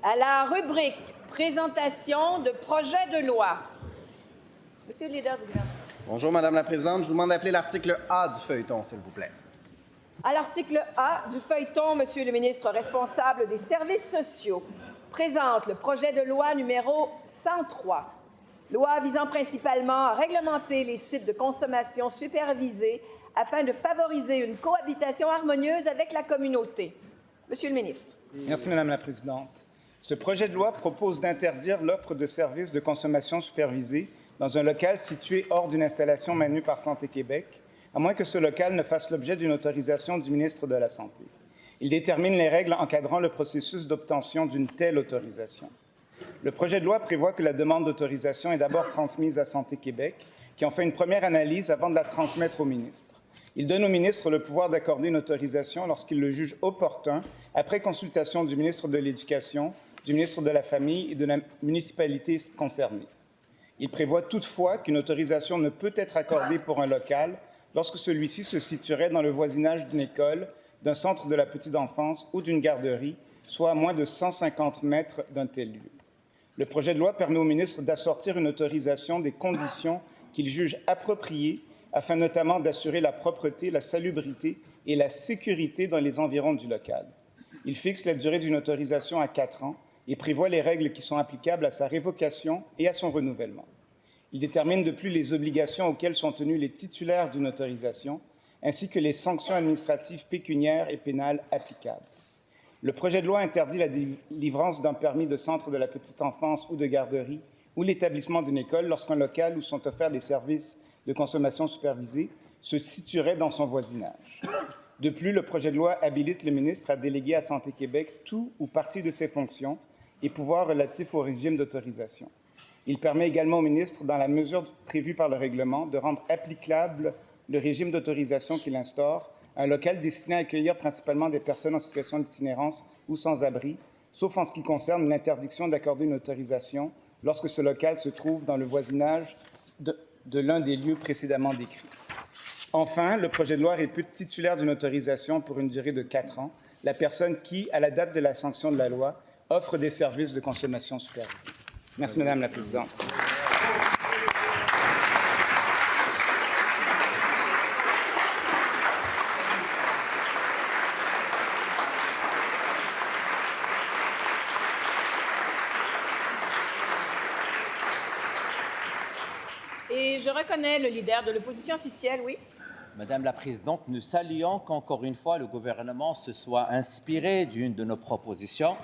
à la rubrique présentation de projet de loi. Monsieur le leader du gouvernement. Bonjour, Madame la Présidente. Je vous demande d'appeler l'article A du feuilleton, s'il vous plaît. À l'article A du feuilleton, Monsieur le ministre responsable des services sociaux présente le projet de loi numéro 103, loi visant principalement à réglementer les sites de consommation supervisés afin de favoriser une cohabitation harmonieuse avec la communauté. Monsieur le ministre. Merci, Madame la Présidente. Ce projet de loi propose d'interdire l'offre de services de consommation supervisée dans un local situé hors d'une installation maintenue par Santé Québec, à moins que ce local ne fasse l'objet d'une autorisation du ministre de la Santé. Il détermine les règles encadrant le processus d'obtention d'une telle autorisation. Le projet de loi prévoit que la demande d'autorisation est d'abord transmise à Santé Québec, qui en fait une première analyse avant de la transmettre au ministre. Il donne au ministre le pouvoir d'accorder une autorisation lorsqu'il le juge opportun, après consultation du ministre de l'Éducation, du ministre de la Famille et de la municipalité concernée. Il prévoit toutefois qu'une autorisation ne peut être accordée pour un local lorsque celui-ci se situerait dans le voisinage d'une école, d'un centre de la petite enfance ou d'une garderie, soit à moins de 150 mètres d'un tel lieu. Le projet de loi permet au ministre d'assortir une autorisation des conditions qu'il juge appropriées afin notamment d'assurer la propreté, la salubrité et la sécurité dans les environs du local. Il fixe la durée d'une autorisation à 4 ans et prévoit les règles qui sont applicables à sa révocation et à son renouvellement. Il détermine de plus les obligations auxquelles sont tenus les titulaires d'une autorisation, ainsi que les sanctions administratives pécuniaires et pénales applicables. Le projet de loi interdit la délivrance d'un permis de centre de la petite enfance ou de garderie ou l'établissement d'une école lorsqu'un local où sont offerts des services de consommation supervisée se situerait dans son voisinage. De plus, le projet de loi habilite le ministre à déléguer à Santé Québec tout ou partie de ses fonctions et pouvoirs relatifs au régime d'autorisation. Il permet également au ministre, dans la mesure prévue par le règlement, de rendre applicable le régime d'autorisation qu'il instaure à un local destiné à accueillir principalement des personnes en situation d'itinérance ou sans-abri, sauf en ce qui concerne l'interdiction d'accorder une autorisation lorsque ce local se trouve dans le voisinage de l'un des lieux précédemment décrits. Enfin, le projet de loi répute titulaire d'une autorisation pour une durée de 4 ans la personne qui, à la date de la sanction de la loi, offre des services de consommation supervisée. Merci, Madame la Présidente. Et je reconnais le leader de l'opposition officielle, oui. Madame la Présidente, nous saluons qu'encore une fois, le gouvernement se soit inspiré d'une de nos propositions,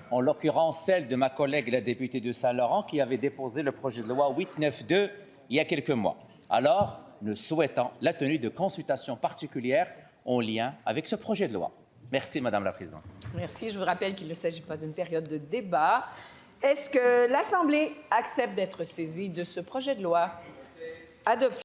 en l'occurrence celle de ma collègue la députée de Saint-Laurent qui avait déposé le projet de loi 892 il y a quelques mois. Alors, nous souhaitons la tenue de consultations particulières en lien avec ce projet de loi. Merci, Madame la Présidente. Merci. Je vous rappelle qu'il ne s'agit pas d'une période de débat. Est-ce que l'Assemblée accepte d'être saisie de ce projet de loi adopté?